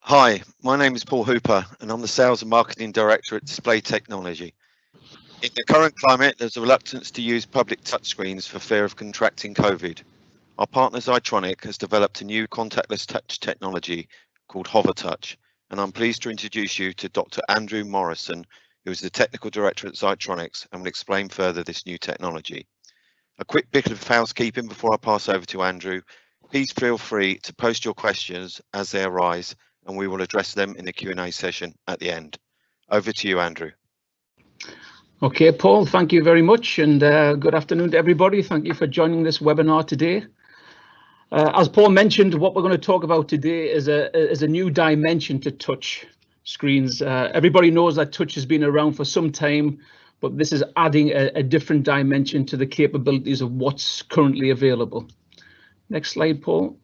Hi, my name is Paul Hooper and I'm the Sales and Marketing Director at Display Technology. In the current climate, there's a reluctance to use public touchscreens for fear of contracting COVID. Our partner Zytronic has developed a new contactless touch technology called Hover Touch, and I'm pleased to introduce you to Dr. Andrew Morrison, who is the Technical Director at Zytronic and will explain further this new technology. A quick bit of housekeeping before I pass over to Andrew. Please feel free to post your questions as they arise, and we will address them in the Q&A session at the end. Over to you, Andrew. Okay, Paul, thank you very much, and good afternoon to everybody. Thank you for joining this webinar today. As Paul mentioned, what we're going to talk about today is a new dimension to touch screens. Everybody knows that touch has been around for some time, but this is adding a different dimension to the capabilities of what's currently available. Next slide, Paul.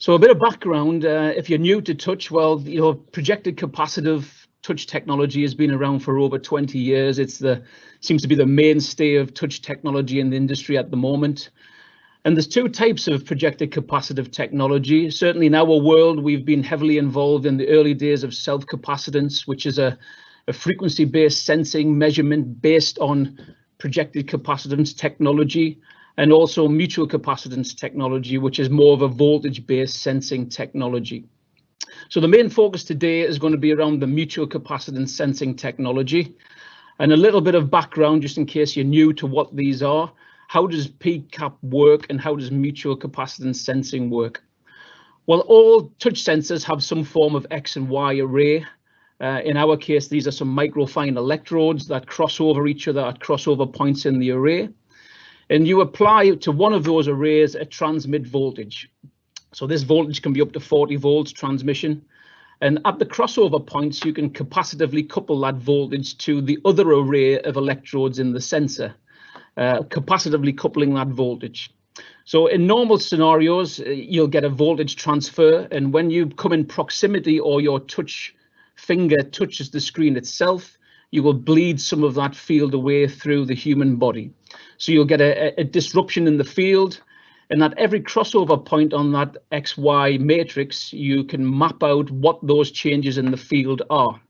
So a bit of background, if you're new to touch, well, projected capacitive touch technology has been around for over 20 years. Seems to be the mainstay of touch technology in the industry at the moment. And there's two types of projected capacitive technology. Certainly in our world, we've been heavily involved in the early days of self-capacitance, which is a frequency-based sensing measurement based on projected capacitance technology, and also mutual capacitance technology, which is more of a voltage-based sensing technology. So the main focus today is going to be around the mutual capacitance sensing technology, and a little bit of background just in case you're new to what these are. How does PCAP work and how does mutual capacitance sensing work? Well, all touch sensors have some form of X and Y array. In our case, these are some microfine electrodes that cross over each other at crossover points in the array. And you apply to one of those arrays a transmit voltage. So this voltage can be up to 40 volts transmission. And at the crossover points, you can capacitively couple that voltage to the other array of electrodes in the sensor, capacitively coupling that voltage. So in normal scenarios, you'll get a voltage transfer. And when you come in proximity or your touch finger touches the screen itself, you will bleed some of that field away through the human body. So you'll get a disruption in the field, and at every crossover point on that XY matrix, you can map out what those changes in the field are.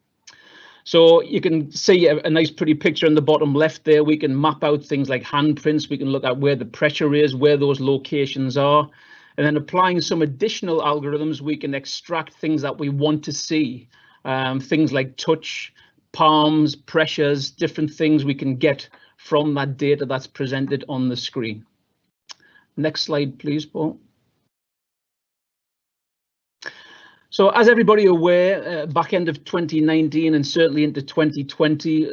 So you can see a nice pretty picture in the bottom left there. We can map out things like handprints. We can look at where the pressure is, where those locations are. And then applying some additional algorithms, we can extract things that we want to see. Things like touch, palms, pressures, different things we can get from that data that's presented on the screen. Next slide, please, Paul. So as everybody aware, back end of 2019 and certainly into 2020,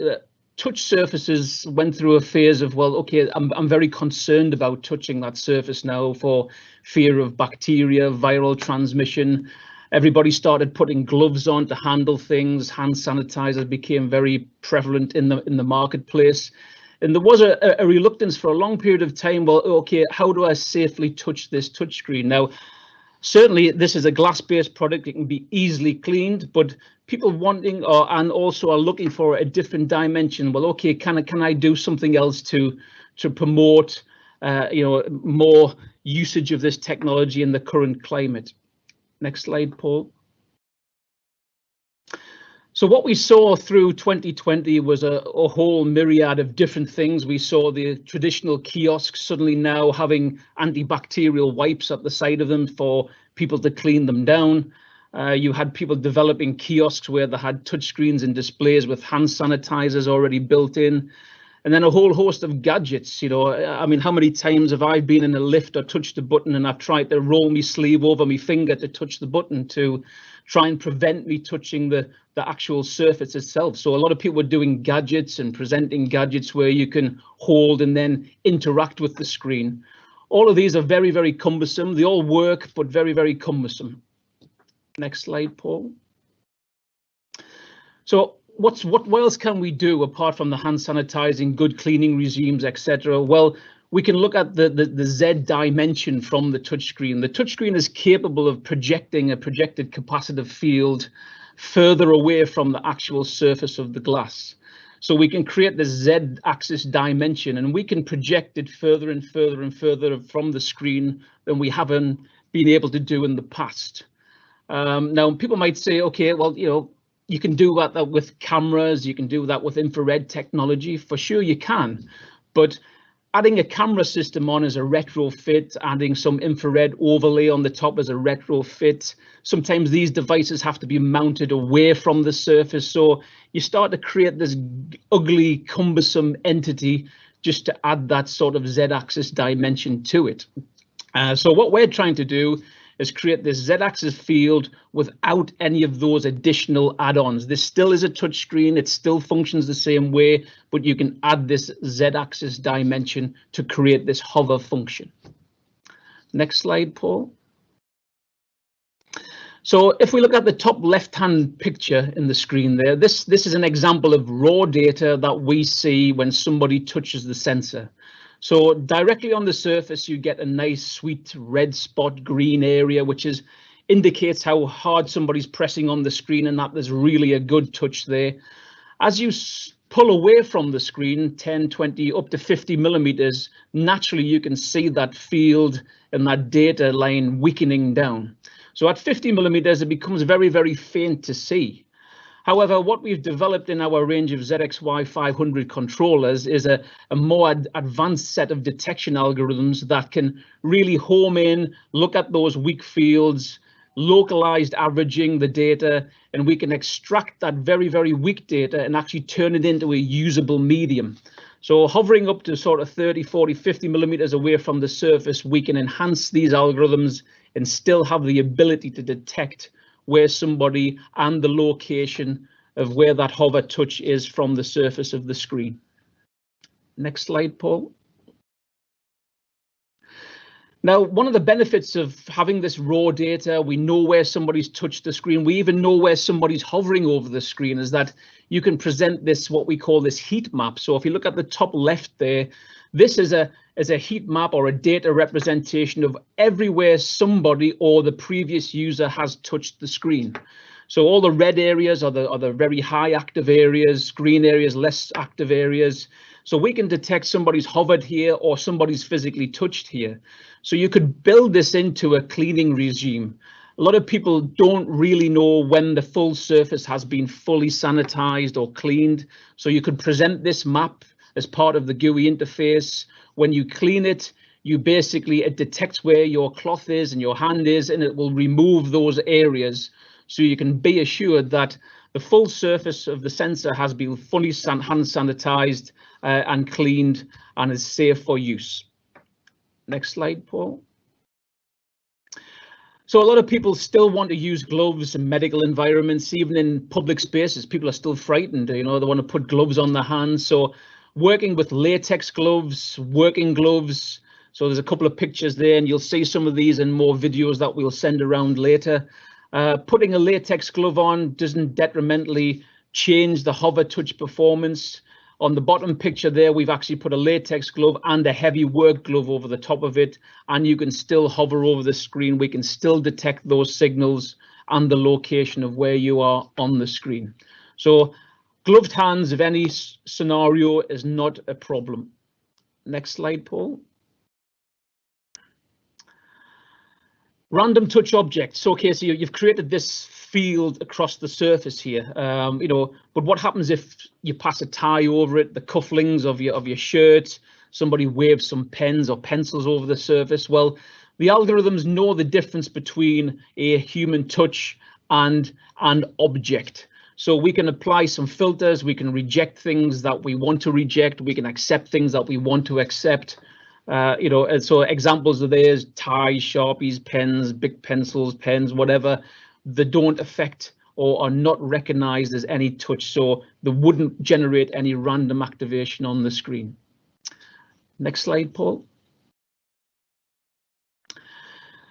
touch surfaces went through a phase of, well, okay, I'm very concerned about touching that surface now for fear of bacteria, viral transmission. Everybody started putting gloves on to handle things. Hand sanitizers became very prevalent in the marketplace. And there was a reluctance for a long period of time. Well, okay, how do I safely touch this touchscreen? Now, certainly this is a glass-based product. It can be easily cleaned, but people wanting and also are looking for a different dimension. Well, okay, can I do something else to promote more usage of this technology in the current climate? Next slide, Paul. So what we saw through 2020 was a whole myriad of different things. We saw the traditional kiosks suddenly now having antibacterial wipes at the side of them for people to clean them down. You had people developing kiosks where they had touchscreens and displays with hand sanitizers already built in. And then a whole host of gadgets. I mean, how many times have I been in a lift or touched a button and I've tried to roll my sleeve over my finger to touch the button to try and prevent me touching the actual surface itself. So a lot of people were doing gadgets and presenting gadgets where you can hold and then interact with the screen. All of these are very, very cumbersome. They all work, but very, very cumbersome. Next slide, Paul. So what else can we do apart from the hand sanitizing, good cleaning regimes, etc.? Well, we can look at the Z dimension from the touchscreen. The touchscreen is capable of projecting a projected capacitive field further away from the actual surface of the glass. So we can create the ZAxis Dimension, and we can project it further and further and further from the screen than we have been able to do in the past. Now, people might say, okay, well, you can do that with cameras, you can do that with infrared technology. For sure you can, but adding a camera system on as a retrofit, adding some infrared overlay on the top as a retrofit. Sometimes these devices have to be mounted away from the surface. So you start to create this ugly, cumbersome entity just to add that sort of ZAxis dimension to it. So what we're trying to do is create this ZAxis field without any of those additional add-ons. This still is a touch screen, it still functions the same way, but you can add this ZAxis dimension to create this hover function. Next slide, Paul. So if we look at the top left-hand picture in the screen there, this is an example of raw data that we see when somebody touches the sensor. So directly on the surface, you get a nice sweet red spot green area, which indicates how hard somebody's pressing on the screen and that there's really a good touch there. As you pull away from the screen, 10, 20, up to 50 millimeters, naturally you can see that field and that data line weakening down. So at 50 millimeters, it becomes very, very faint to see. However, what we've developed in our range of ZXY500 controllers is a more advanced set of detection algorithms that can really home in, look at those weak fields, localized averaging the data, and we can extract that very, very weak data and actually turn it into a usable medium. So hovering up to sort of 30, 40, 50 millimeters away from the surface, we can enhance these algorithms and still have the ability to detect where somebody and the location of where that hover touch is from the surface of the screen. Next slide, Paul. Now, one of the benefits of having this raw data, we know where somebody's touched the screen, we even know where somebody's hovering over the screen, is that you can present this, what we call this heat map. So if you look at the top left there, this is a heat map or a data representation of everywhere somebody or the previous user has touched the screen. So all the red areas are the very high active areas, green areas, less active areas. So we can detect somebody's hovered here or somebody's physically touched here. So you could build this into a cleaning regime. A lot of people don't really know when the full surface has been fully sanitized or cleaned. So you could present this map as part of the GUI interface. When you clean it, it detects where your cloth is and your hand is, and it will remove those areas. So you can be assured that the full surface of the sensor has been fully hand sanitized and cleaned and is safe for use. Next slide, Paul. So a lot of people still want to use gloves in medical environments, even in public spaces. People are still frightened, they want to put gloves on their hands. So working with latex gloves, working gloves. So there's a couple of pictures there, and you'll see some of these in more videos that we'll send around later. Putting a latex glove on doesn't detrimentally change the hover touch performance. On the bottom picture there, we've actually put a latex glove and a heavy work glove over the top of it, and you can still hover over the screen. We can still detect those signals and the location of where you are on the screen. So gloved hands of any scenario is not a problem. Next slide, Paul. Random touch objects. Okay, so you've created this field across the surface here, but what happens if you pass a tie over it, the cufflinks of your shirt, somebody waves some pens or pencils over the surface? Well, the algorithms know the difference between a human touch and an object. So we can apply some filters, we can reject things that we want to reject, we can accept things that we want to accept. And so examples of theirs: ties, Sharpies, pens, big pencils, pens, whatever, that don't affect or are not recognized as any touch, so they wouldn't generate any random activation on the screen. Next slide, Paul.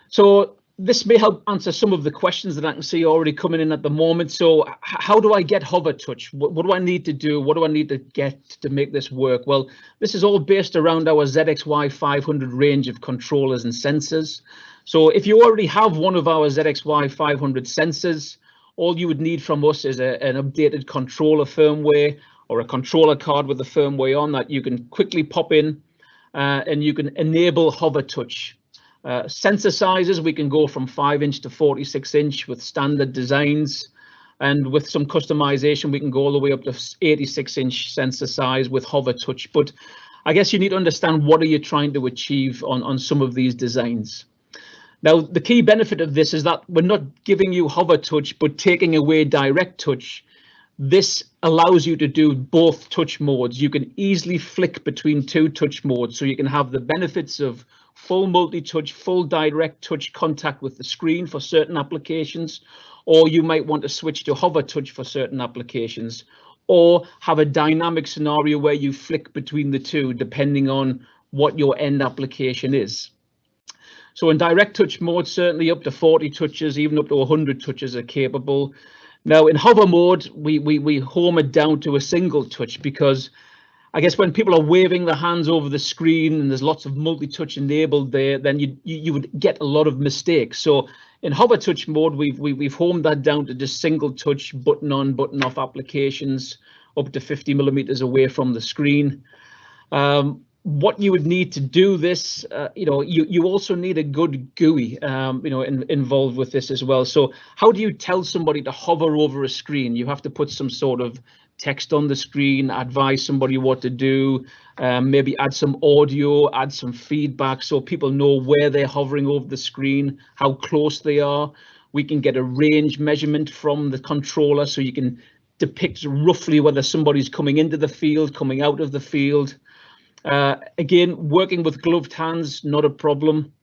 So this may help answer some of the questions that I can see already coming in at the moment. So how do I get hover touch? What do I need to do? What do I need to get to make this work? Well, this is all based around our ZXY500 range of controllers and sensors. So if you already have one of our ZXY500 sensors, all you would need from us is an updated controller firmware or a controller card with the firmware on that you can quickly pop in and you can enable hover touch. Sensor sizes, we can go from 5-inch to 46-inch with standard designs, and with some customization we can go all the way up to 86-inch sensor size with hover touch. But I guess you need to understand what are you trying to achieve on some of these designs. Now, the key benefit of this is that we're not giving you hover touch but taking away direct touch. This allows you to do both touch modes. You can easily flick between 2 touch modes, so you can have the benefits of full multi-touch, full direct touch contact with the screen for certain applications, or you might want to switch to hover touch for certain applications, or have a dynamic scenario where you flick between the two depending on what your end application is. So in direct touch mode, certainly up to 40 touches, even up to 100 touches are capable. Now in hover mode, we home it down to a single touch, because I guess when people are waving their hands over the screen and there's lots of multi-touch enabled there, then you would get a lot of mistakes. So in hover touch mode, we've homed that down to just single touch, button on, button off applications up to 50 millimeters away from the screen. What you would need to do this, you also need a good GUI, involved with this as well. So how do you tell somebody to hover over a screen? You have to put some sort of text on the screen, advise somebody what to do, maybe add some audio, add some feedback so people know where they're hovering over the screen, how close they are. We can get a range measurement from the controller so you can depict roughly whether somebody's coming into the field, coming out of the field. Again, working with gloved hands, not a problem.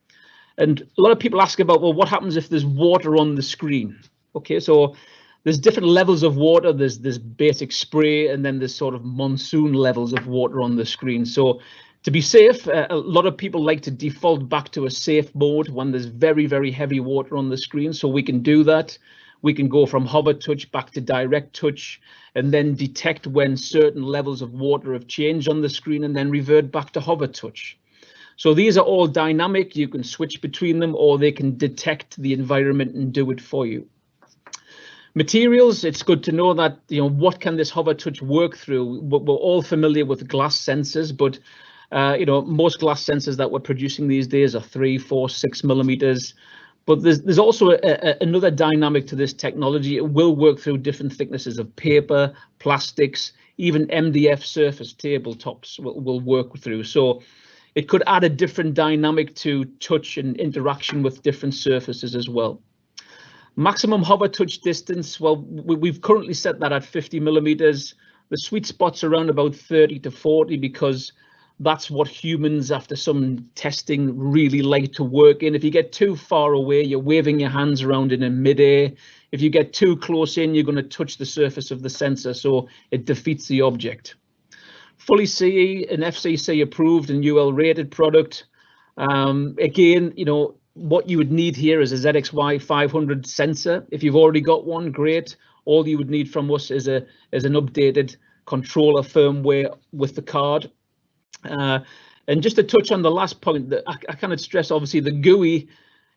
And a lot of people ask about, well, what happens if there's water on the screen? Okay, so there's different levels of water. There's basic spray, and then there's sort of monsoon levels of water on the screen. So to be safe, a lot of people like to default back to a safe mode when there's very, very heavy water on the screen. So we can do that. We can go from hover touch back to direct touch, and then detect when certain levels of water have changed on the screen, and then revert back to hover touch. So these are all dynamic. You can switch between them, or they can detect the environment and do it for you. Materials, it's good to know that, what can this hover touch work through? We're all familiar with glass sensors, but most glass sensors that we're producing these days are 3, 4, 6 millimeters. But there's also another dynamic to this technology. It will work through different thicknesses of paper, plastics, even MDF surface tabletops will work through. So it could add a different dynamic to touch and interaction with different surfaces as well. Maximum hover touch distance, well, we've currently set that at 50 millimeters. The sweet spot's around about 30 to 40 because that's what humans, after some testing, really like to work in. If you get too far away, you're waving your hands around in midair. If you get too close in, you're going to touch the surface of the sensor, so it defeats the object. Fully CE and FCC approved and UL rated product. Again, what you would need here is a ZXY 500 sensor. If you've already got one, great. All you would need from us is an updated controller firmware with the card. And just to touch on the last point, that I cannot stress, obviously the GUI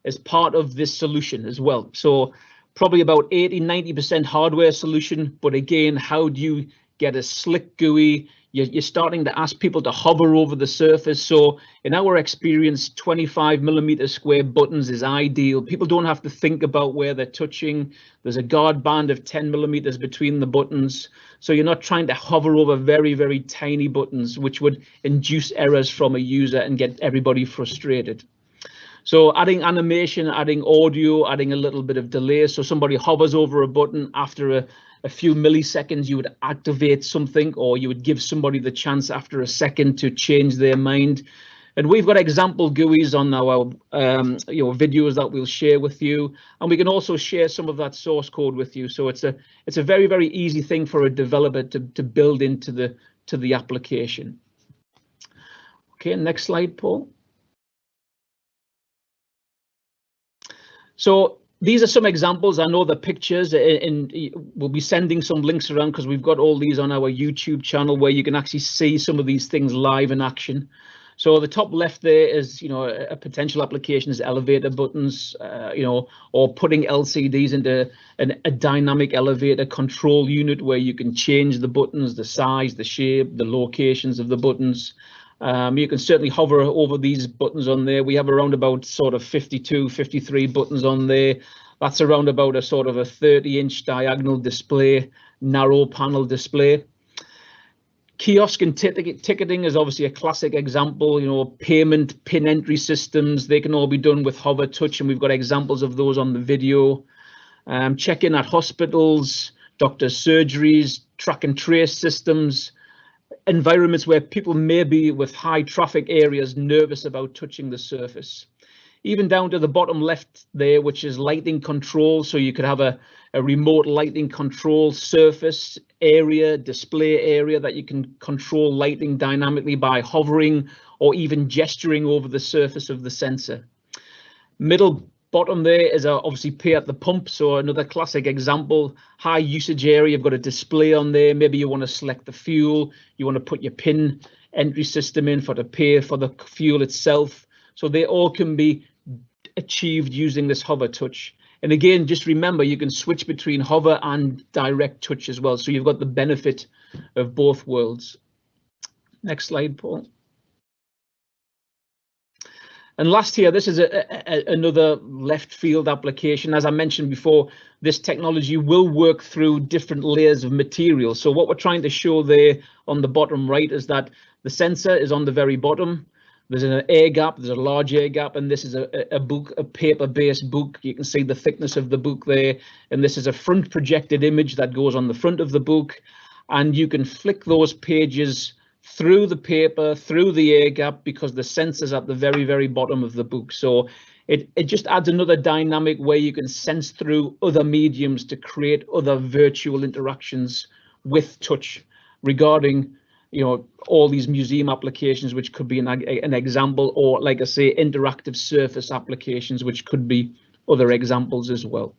is part of this solution as well. So probably about 80–90% hardware solution, but again, how do you get a slick GUI? You're starting to ask people to hover over the surface. So in our experience, 25 millimeter square buttons is ideal. People don't have to think about where they're touching. There's a guard band of 10 millimeters between the buttons. So you're not trying to hover over very, very tiny buttons, which would induce errors from a user and get everybody frustrated. So adding animation, adding audio, adding a little bit of delay. So somebody hovers over a button, after a few milliseconds, you would activate something, or you would give somebody the chance after a second to change their mind. And we've got example GUIs on our videos that we'll share with you, and we can also share some of that source code with you. So it's a very, very easy thing for a developer to build into the application. Okay, next slide, Paul. So these are some examples. I know the pictures, and we'll be sending some links around because we've got all these on our YouTube channel where you can actually see some of these things live in action. So the top left there is, a potential application is elevator buttons, or putting LCDs into a dynamic elevator control unit where you can change the buttons, the size, the shape, the locations of the buttons. You can certainly hover over these buttons on there. We have around about sort of 52, 53 buttons on there. That's around about a sort of a 30-inch diagonal display, narrow panel display. Kiosk and ticketing is obviously a classic example. You know, payment, PIN entry systems, they can all be done with hover touch, and we've got examples of those on the video. Check-in at hospitals, doctors' surgeries, track and trace systems, environments where people may be with high traffic areas nervous about touching the surface. Even down to the bottom left there, which is lighting control. So you could have a remote lighting control surface area, display area that you can control lighting dynamically by hovering or even gesturing over the surface of the sensor. Middle bottom there is obviously pay at the pump. So another classic example, high usage area, you've got a display on there. Maybe you want to select the fuel, you want to put your PIN entry system in for the pay for the fuel itself. So they all can be achieved using this hover touch. And again, just remember, you can switch between hover and direct touch as well. So you've got the benefit of both worlds. Next slide, Paul. And last here, this is another left field application. As I mentioned before, this technology will work through different layers of material. So what we're trying to show there on the bottom right is that the sensor is on the very bottom. There's an air gap, there's a large air gap, and this is a book, a paper-based book. You can see the thickness of the book there, and this is a front projected image that goes on the front of the book, and you can flick those pages through the paper, through the air gap, because the sensor's at the very, very bottom of the book. So it just adds another dynamic where you can sense through other mediums to create other virtual interactions with touch regarding, you know, all these museum applications, which could be an example, or like I say, interactive surface applications, which could be other examples as well.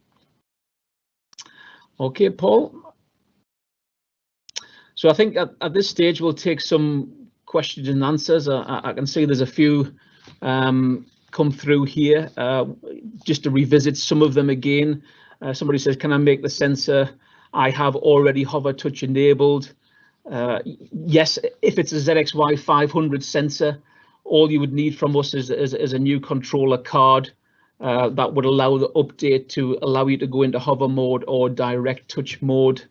Okay, Paul. So I think at this stage, we'll take some questions and answers. I can see there's a few come through here. Just to revisit some of them again. Somebody says, can I make the sensor I have already hover touch enabled? Yes, if it's a ZXY 500 sensor, all you would need from us is a new controller card that would allow the update to allow you to go into hover mode or direct touch mode.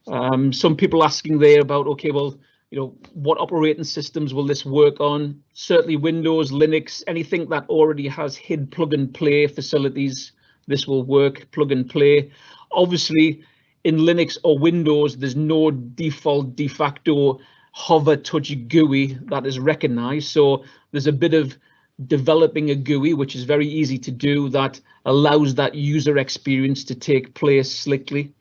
Some people asking there about, okay, well, you know, what operating systems will this work on? Certainly Windows, Linux, anything that already has HID plug and play facilities, this will work, plug and play. Obviously, in Linux or Windows, there's no default de facto hover touch GUI that is recognized. So there's a bit of developing a GUI, which is very easy to do, that allows that user experience to take place slickly.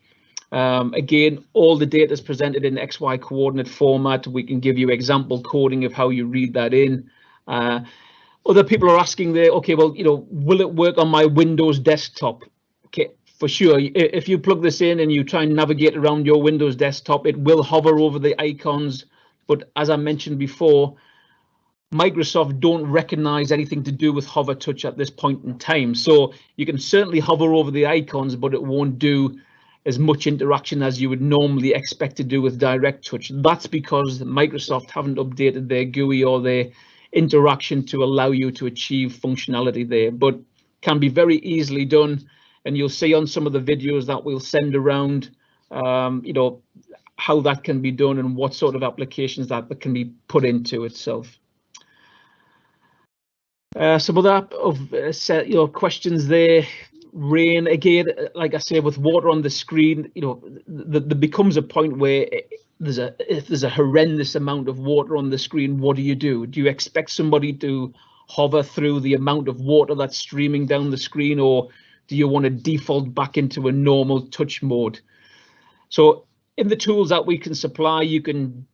Again, all the data is presented in XY coordinate format. We can give you example coding of how you read that in. Other people are asking there, okay, well, you know, will it work on my Windows desktop? Okay, for sure. If you plug this in and you try and navigate around your Windows desktop, it will hover over the icons. But as I mentioned before, Microsoft don't recognize anything to do with hover touch at this point in time. So you can certainly hover over the icons, but it won't do as much interaction as you would normally expect to do with direct touch. That's because Microsoft haven't updated their GUI or their interaction to allow you to achieve functionality there, but can be very easily done. And you'll see on some of the videos that we'll send around, you know, how that can be done and what sort of applications that can be put into itself. Some other questions there. Rain, again, like I say, with water on the screen, you know, there becomes a point where if there's a horrendous amount of water on the screen, what do? Do you expect somebody to hover through the amount of water that's streaming down the screen, or do you want to default back into a normal touch mode? So in the tools that we can supply, you can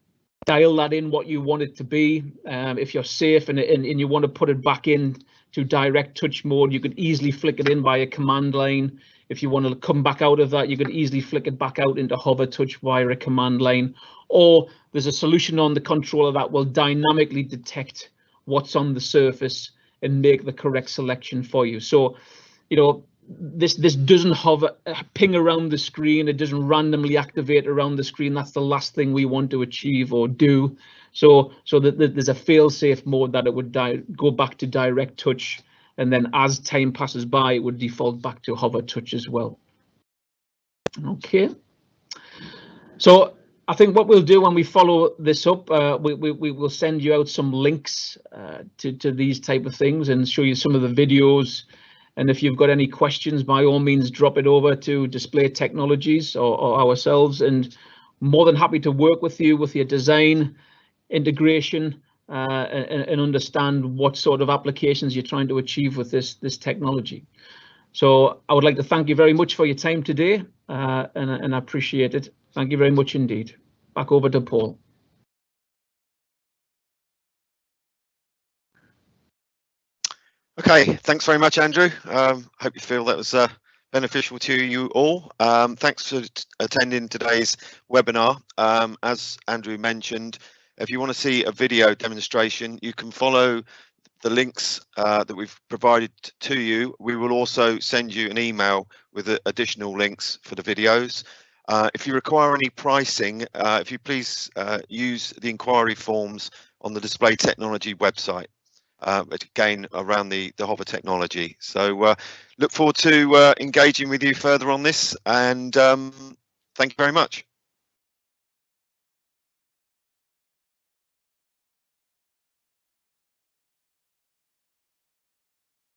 dial that in what you want it to be. If you're safe and you want to put it back in to direct touch mode, you could easily flick it in by a command line. If you want to come back out of that, you could easily flick it back out into hover touch via a command line. Or there's a solution on the controller that will dynamically detect what's on the surface and make the correct selection for you. So, you know, this doesn't hover, ping around the screen. It doesn't randomly activate around the screen. That's the last thing we want to achieve or do. So there's a fail-safe mode that it would go back to direct touch, and then as time passes by, it would default back to hover touch as well. Okay. So I think what we'll do when we follow this up, we will send you out some links to these type of things and show you some of the videos. And if you've got any questions, by all means, drop it over to Display Technologies or ourselves, and more than happy to work with you with your design, integration, and understand what sort of applications you're trying to achieve with this technology. So I would like to thank you very much for your time today, and I appreciate it. Thank you very much indeed. Back over to Paul. Okay, thanks very much, Andrew. Hope you feel that was beneficial to you all. Thanks for attending today's webinar. As Andrew mentioned, if you want to see a video demonstration, you can follow the links that we've provided to you. We will also send you an email with additional links for the videos. If you require any pricing, if you please use the inquiry forms on the Display Technology website, again around the hover technology. So look forward to engaging with you further on this, and thank you very much.